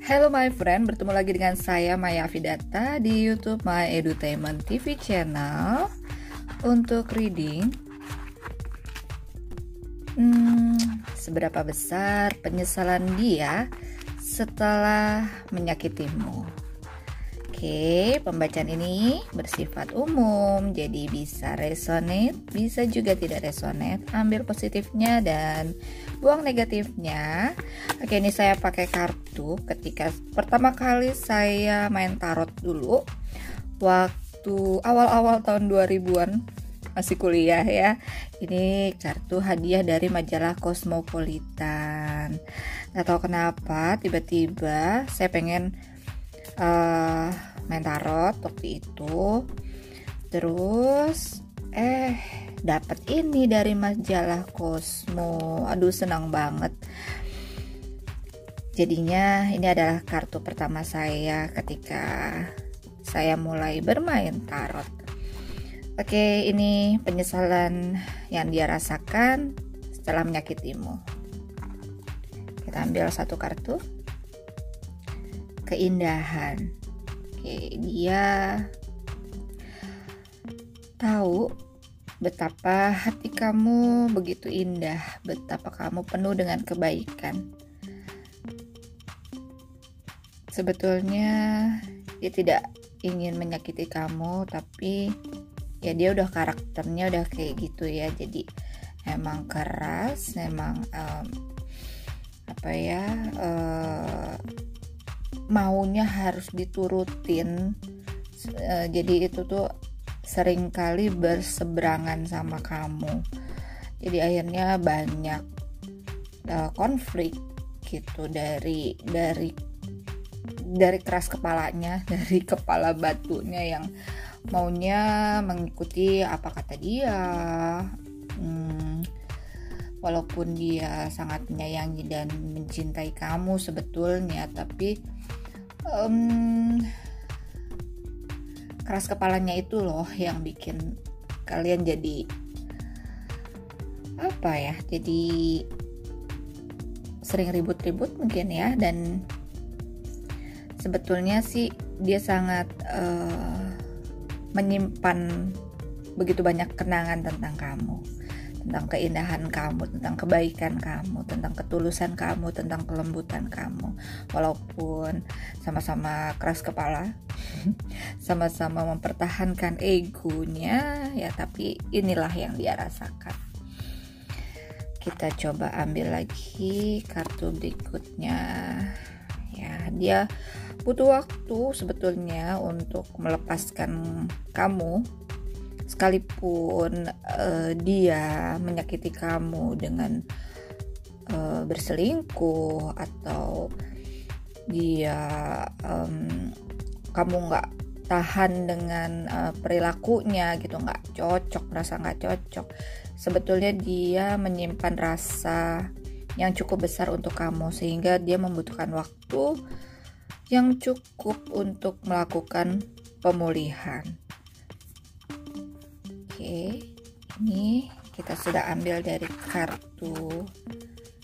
Hello my friend, bertemu lagi dengan saya Maya Afidata di YouTube My Edutainment TV channel. Untuk reading, seberapa besar penyesalan dia setelah menyakitimu? Oke, pembacaan ini bersifat umum, jadi bisa resonate, bisa juga tidak resonate. Ambil positifnya dan buang negatifnya. Oke, ini saya pakai kartu ketika pertama kali saya main tarot dulu, waktu awal-awal tahun 2000-an, masih kuliah ya. Ini kartu hadiah dari majalah Cosmopolitan. Gak tahu kenapa tiba-tiba saya pengen main tarot waktu itu. Terus dapat ini dari majalah Cosmo. Aduh, senang banget. Jadinya ini adalah kartu pertama saya ketika saya mulai bermain tarot. Oke, ini penyesalan yang dia rasakan setelah menyakitimu. Kita ambil satu kartu. Keindahan. Oke, dia tahu betapa hati kamu begitu indah, betapa kamu penuh dengan kebaikan. Sebetulnya dia tidak ingin menyakiti kamu, tapi ya dia udah karakternya udah kayak gitu ya. Jadi emang keras, emang maunya harus diturutin. Jadi itu tuh seringkali berseberangan sama kamu. Jadi akhirnya banyak konflik gitu dari keras kepalanya, dari kepala batunya yang maunya mengikuti apa kata dia. Walaupun dia sangat menyayangi dan mencintai kamu sebetulnya, tapi keras kepalanya itu loh yang bikin kalian jadi jadi sering ribut-ribut mungkin ya. Dan sebetulnya sih dia sangat menyimpan begitu banyak kenangan tentang kamu, tentang keindahan kamu, tentang kebaikan kamu, tentang ketulusan kamu, tentang kelembutan kamu. Walaupun sama-sama keras kepala, sama-sama mempertahankan egonya ya, tapi inilah yang dia rasakan. Kita coba ambil lagi kartu berikutnya. Ya, dia butuh waktu sebetulnya untuk melepaskan kamu. Sekalipun dia menyakiti kamu dengan berselingkuh, atau dia kamu nggak tahan dengan perilakunya gitu, nggak cocok, merasa nggak cocok. Sebetulnya dia menyimpan rasa yang cukup besar untuk kamu, sehingga dia membutuhkan waktu yang cukup untuk melakukan pemulihan. Oke, ini kita sudah ambil dari kartu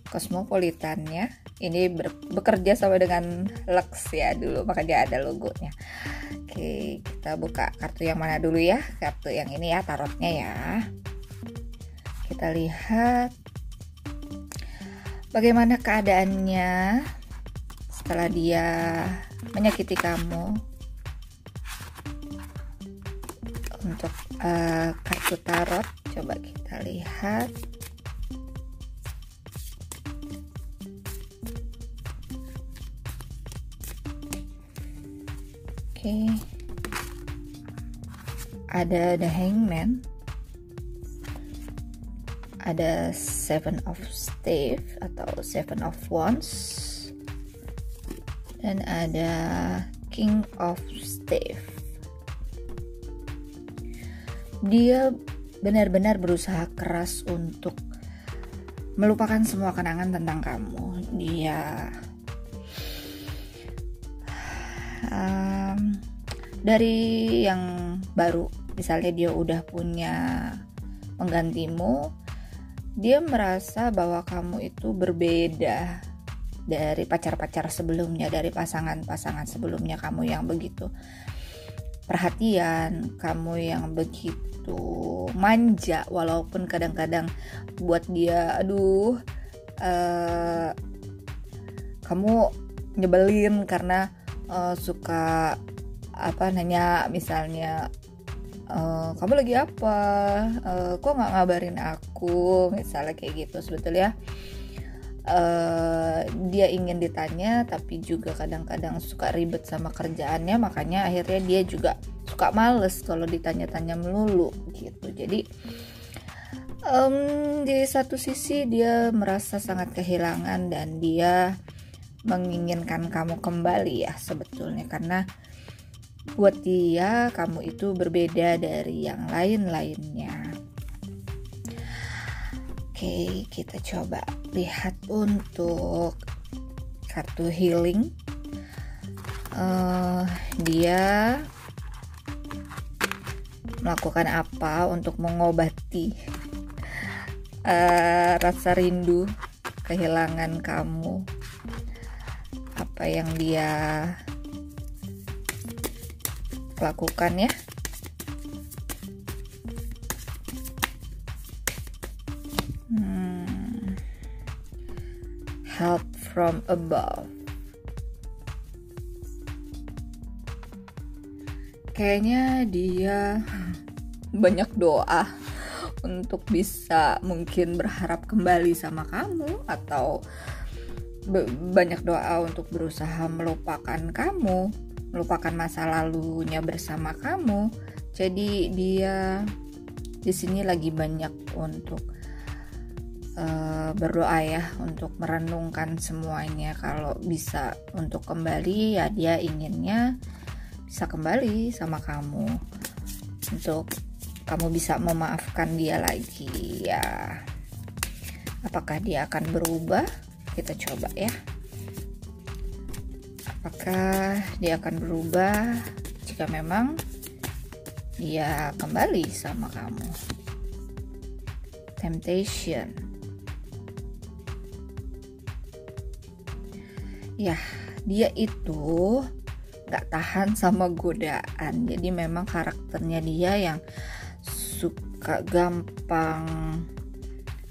Cosmopolitannya. Ini bekerja sama dengan Lux ya dulu, makanya ada logonya. Oke, kita buka kartu yang mana dulu ya? Kartu yang ini ya, tarotnya ya. Kita lihat bagaimana keadaannya setelah dia menyakiti kamu. Untuk kartu tarot, coba kita lihat. Oke, ada The Hangman, ada Seven of Staves atau Seven of Wands, dan ada King of Staves. Dia benar-benar berusaha keras untuk melupakan semua kenangan tentang kamu. Dia dari yang baru, misalnya dia udah punya penggantimu, dia merasa bahwa kamu itu berbeda dari pacar-pacar sebelumnya, dari pasangan-pasangan sebelumnya. Kamu yang begitu perhatian, kamu yang begitu manja, walaupun kadang-kadang buat dia kamu nyebelin karena suka nanya misalnya, kamu lagi apa, kok nggak ngabarin aku, misalnya kayak gitu. Sebetulnya dia ingin ditanya, tapi juga kadang-kadang suka ribet sama kerjaannya, makanya akhirnya dia juga suka males kalau ditanya-tanya melulu gitu. Jadi di satu sisi dia merasa sangat kehilangan dan dia menginginkan kamu kembali ya sebetulnya, karena buat dia kamu itu berbeda dari yang lain-lainnya. Oke, kita coba lihat untuk kartu healing. Dia melakukan apa untuk mengobati rasa rindu, kehilangan kamu? Apa yang dia lakukan ya? Help from above. Kayaknya dia banyak doa untuk bisa mungkin berharap kembali sama kamu, atau banyak doa untuk berusaha melupakan kamu, melupakan masa lalunya bersama kamu. Jadi dia di sini lagi banyak untuk berdoa ya, untuk merenungkan semuanya. Kalau bisa untuk kembali ya, dia inginnya bisa kembali sama kamu, untuk kamu bisa memaafkan dia lagi ya. Apakah dia akan berubah? Kita coba ya. Apakah dia akan berubah jika memang dia kembali sama kamu? Temptation. Ya, dia itu gak tahan sama godaan. Jadi memang karakternya dia yang suka gampang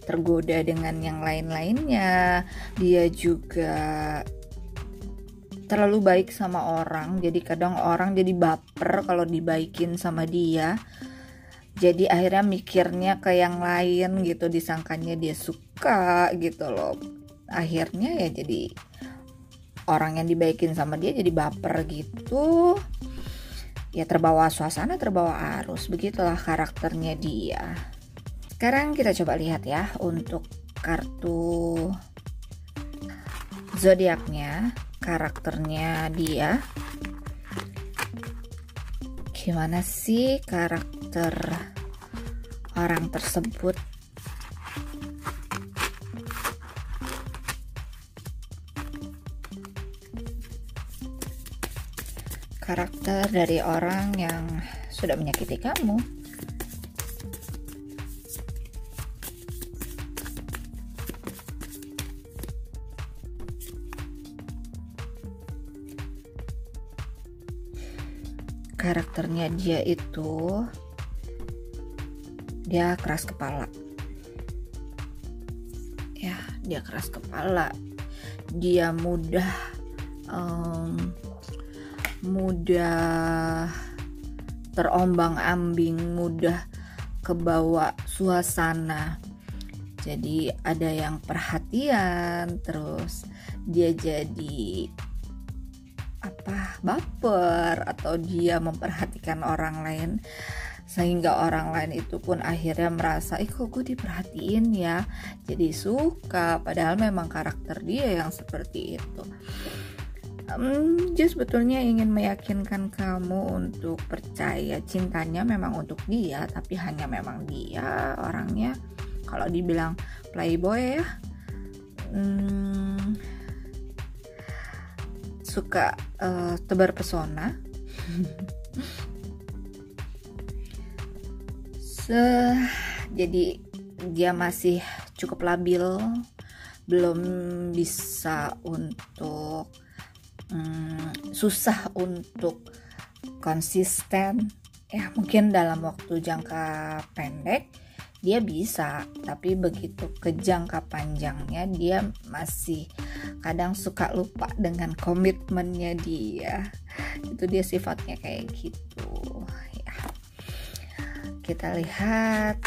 tergoda dengan yang lain-lainnya. Dia juga terlalu baik sama orang, jadi kadang orang jadi baper kalau dibaikin sama dia. Jadi akhirnya mikirnya ke yang lain gitu, disangkanya dia suka gitu loh. Akhirnya ya jadi orang yang dibaikin sama dia jadi baper gitu. Ya terbawa suasana, terbawa arus. Begitulah karakternya dia. Sekarang kita coba lihat ya untuk kartu zodiaknya, karakternya dia. Gimana sih karakter orang tersebut? Karakter dari orang yang sudah menyakiti kamu. Karakternya dia itu, dia keras kepala. Ya, dia keras kepala. Dia mudah terombang-ambing, mudah kebawa suasana. Jadi ada yang perhatian, terus dia jadi baper, atau dia memperhatikan orang lain sehingga orang lain itu pun akhirnya merasa, kok gue diperhatiin ya, jadi suka. Padahal memang karakter dia yang seperti itu. Dia sebetulnya ingin meyakinkan kamu untuk percaya cintanya memang untuk dia, tapi hanya memang dia orangnya, kalau dibilang playboy ya, suka tebar pesona. Jadi dia masih cukup labil belum bisa untuk susah untuk konsisten, ya mungkin dalam waktu jangka pendek dia bisa, tapi begitu ke jangka panjangnya dia masih kadang suka lupa dengan komitmennya dia. Itu dia sifatnya kayak gitu ya. Kita lihat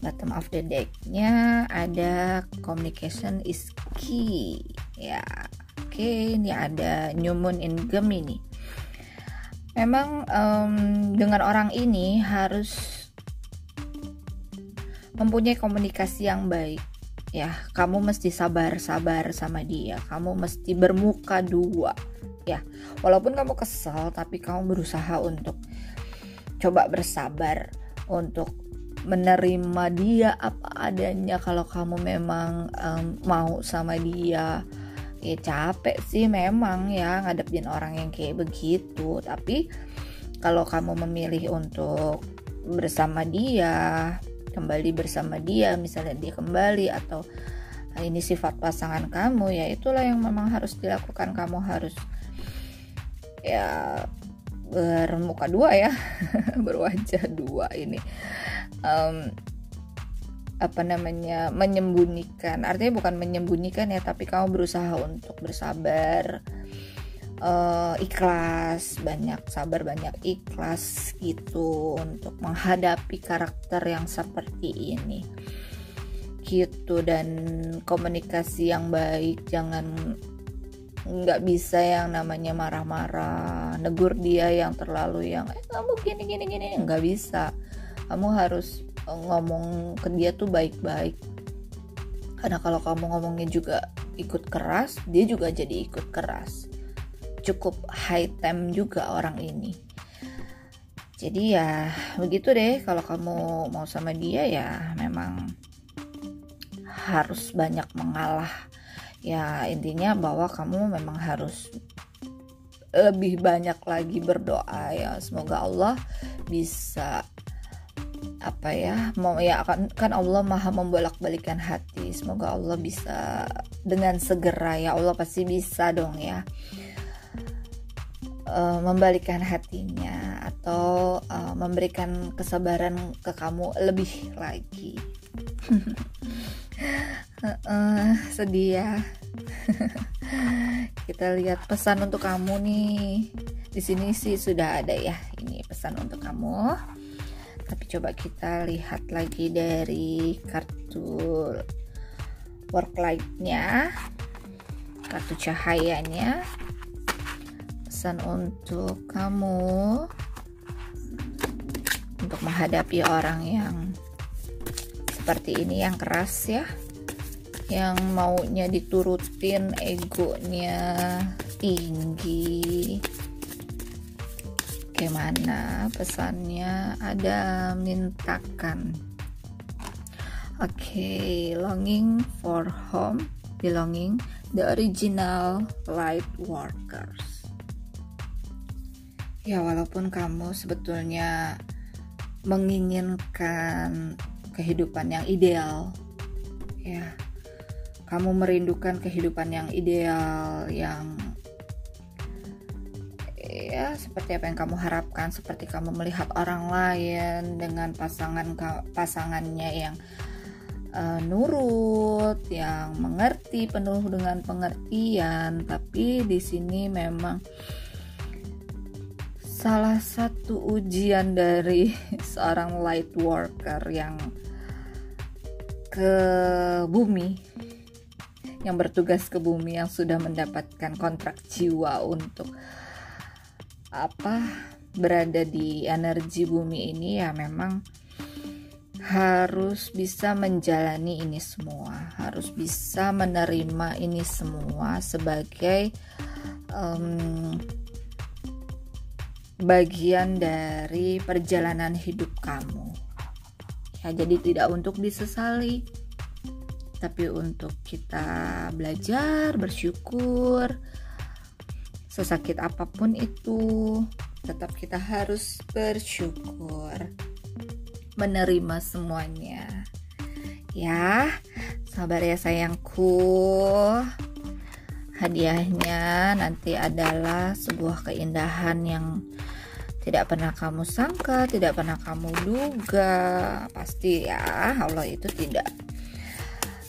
bottom of the deck-nya ada communication is key ya. Oke, ini ada New Moon in Gemini. Memang dengan orang ini harus mempunyai komunikasi yang baik ya. Kamu mesti sabar sama dia, kamu mesti bermuka dua ya. Walaupun kamu kesel, tapi kamu berusaha untuk coba bersabar, untuk menerima dia apa adanya. Kalau kamu memang mau sama dia, ya capek sih memang ya ngadepin orang yang kayak begitu. Tapi kalau kamu memilih untuk bersama dia, kembali bersama dia, misalnya dia kembali atau ini sifat pasangan kamu, ya itulah yang memang harus dilakukan. Kamu harus ya bermuka dua ya berwajah dua ini. Menyembunyikan, artinya bukan menyembunyikan ya, tapi kamu berusaha untuk bersabar, ikhlas, banyak sabar, banyak ikhlas gitu untuk menghadapi karakter yang seperti ini gitu. Dan komunikasi yang baik, nggak bisa yang namanya marah-marah, negur dia yang terlalu yang kamu gini, nggak bisa. Kamu harus ngomong ke dia tuh baik-baik, karena kalau kamu ngomongnya juga ikut keras, dia juga jadi ikut keras. Cukup high time juga orang ini. Jadi ya begitu deh, kalau kamu mau sama dia ya memang harus banyak mengalah ya. Intinya bahwa kamu memang harus lebih banyak lagi berdoa ya, semoga Allah bisa kan Allah maha membolak-balikan hati. Semoga Allah bisa dengan segera, ya Allah pasti bisa dong ya, membalikkan hatinya atau memberikan kesabaran ke kamu lebih lagi. Sedih ya. Kita lihat pesan untuk kamu nih. Di sini sih sudah ada ya, ini pesan untuk kamu. Tapi coba kita lihat lagi dari kartu work light-nya, kartu cahayanya. Pesan untuk kamu untuk menghadapi orang yang seperti ini, yang keras ya, yang maunya diturutin, egonya tinggi. Gimana pesannya? Ada mintakan. Longing for home, belonging, the original light workers. Ya, walaupun kamu sebetulnya menginginkan kehidupan yang ideal, ya, kamu merindukan kehidupan yang ideal, yang ya seperti apa yang kamu harapkan, seperti kamu melihat orang lain dengan pasangannya yang nurut, yang mengerti, penuh dengan pengertian. Tapi di sini memang salah satu ujian dari seorang light worker yang ke bumi, yang bertugas ke bumi, yang sudah mendapatkan kontrak jiwa untuk berada di energi bumi ini, ya memang harus bisa menjalani ini semua, harus bisa menerima ini semua sebagai bagian dari perjalanan hidup kamu ya. Jadi tidak untuk disesali, tapi untuk kita belajar bersyukur. Sesakit apapun itu, tetap kita harus bersyukur, menerima semuanya ya. Sabar ya sayangku. Hadiahnya nanti adalah sebuah keindahan yang tidak pernah kamu sangka, tidak pernah kamu duga. Pasti ya, Allah itu tidak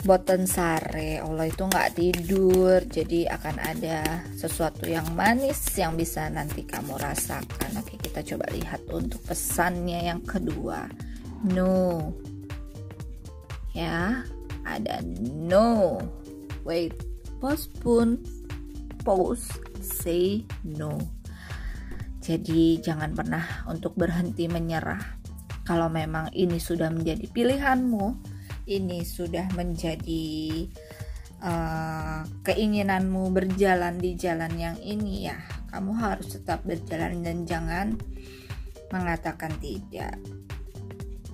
boten sare, Allah itu nggak tidur. Jadi akan ada sesuatu yang manis yang bisa nanti kamu rasakan. Oke, kita coba lihat untuk pesannya yang kedua. No. Ya, ada no. Wait. Postpone, pause, say no. Jadi jangan pernah untuk berhenti menyerah. Kalau memang ini sudah menjadi pilihanmu, ini sudah menjadi keinginanmu berjalan di jalan yang ini, ya kamu harus tetap berjalan dan jangan mengatakan tidak.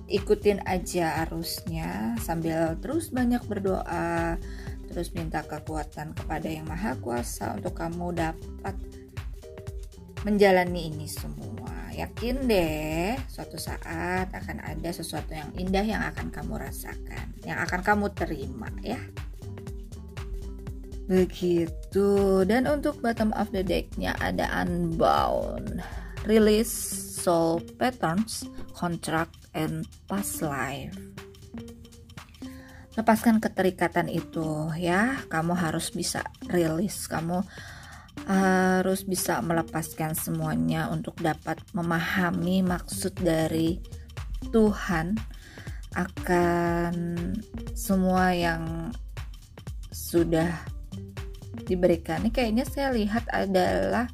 Ikutin aja arusnya sambil terus banyak berdoa, terus minta kekuatan kepada Yang Maha Kuasa untuk kamu dapat menjalani ini semua. Yakin deh, suatu saat akan ada sesuatu yang indah yang akan kamu rasakan, yang akan kamu terima ya. Begitu. Dan untuk bottom of the deck-nya ada Unbound, Release Soul Patterns, Contract, and Past Life. Lepaskan keterikatan itu ya, kamu harus bisa rilis, kamu harus bisa melepaskan semuanya untuk dapat memahami maksud dari Tuhan akan semua yang sudah diberikan. Ini kayaknya saya lihat adalah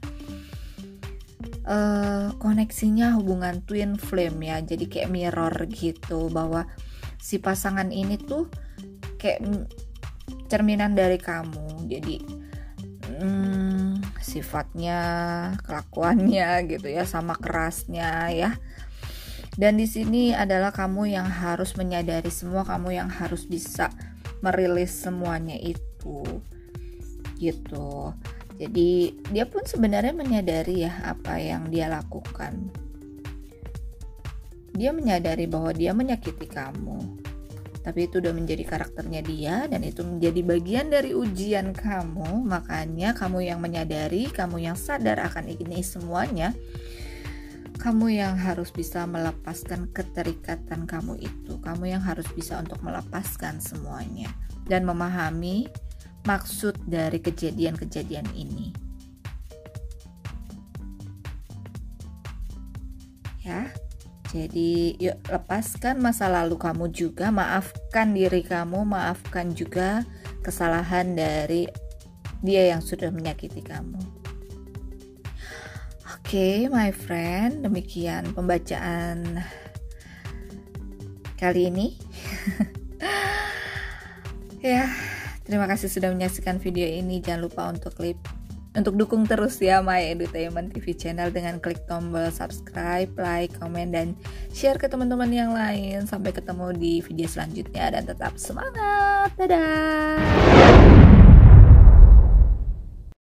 koneksinya hubungan twin flame ya, jadi kayak mirror gitu, bahwa si pasangan ini tuh kayak cerminan dari kamu. Jadi sifatnya, kelakuannya gitu ya, sama kerasnya ya. Dan di sini adalah kamu yang harus menyadari semua, kamu yang harus bisa merilis semuanya itu gitu. Jadi dia pun sebenarnya menyadari ya apa yang dia lakukan. Dia menyadari bahwa dia menyakiti kamu, tapi itu udah menjadi karakternya dia dan itu menjadi bagian dari ujian kamu. Makanya kamu yang menyadari, kamu yang sadar akan ini semuanya, kamu yang harus bisa melepaskan keterikatan kamu itu. Kamu yang harus bisa untuk melepaskan semuanya dan memahami maksud dari kejadian-kejadian ini ya. Jadi yuk lepaskan masa lalu kamu juga, maafkan diri kamu, maafkan juga kesalahan dari dia yang sudah menyakiti kamu. Oke, my friend, demikian pembacaan kali ini. Ya, terima kasih sudah menyaksikan video ini. Jangan lupa untuk dukung terus ya My Edutainment TV channel dengan klik tombol subscribe, like, komen, dan share ke teman-teman yang lain. Sampai ketemu di video selanjutnya dan tetap semangat. Dadah.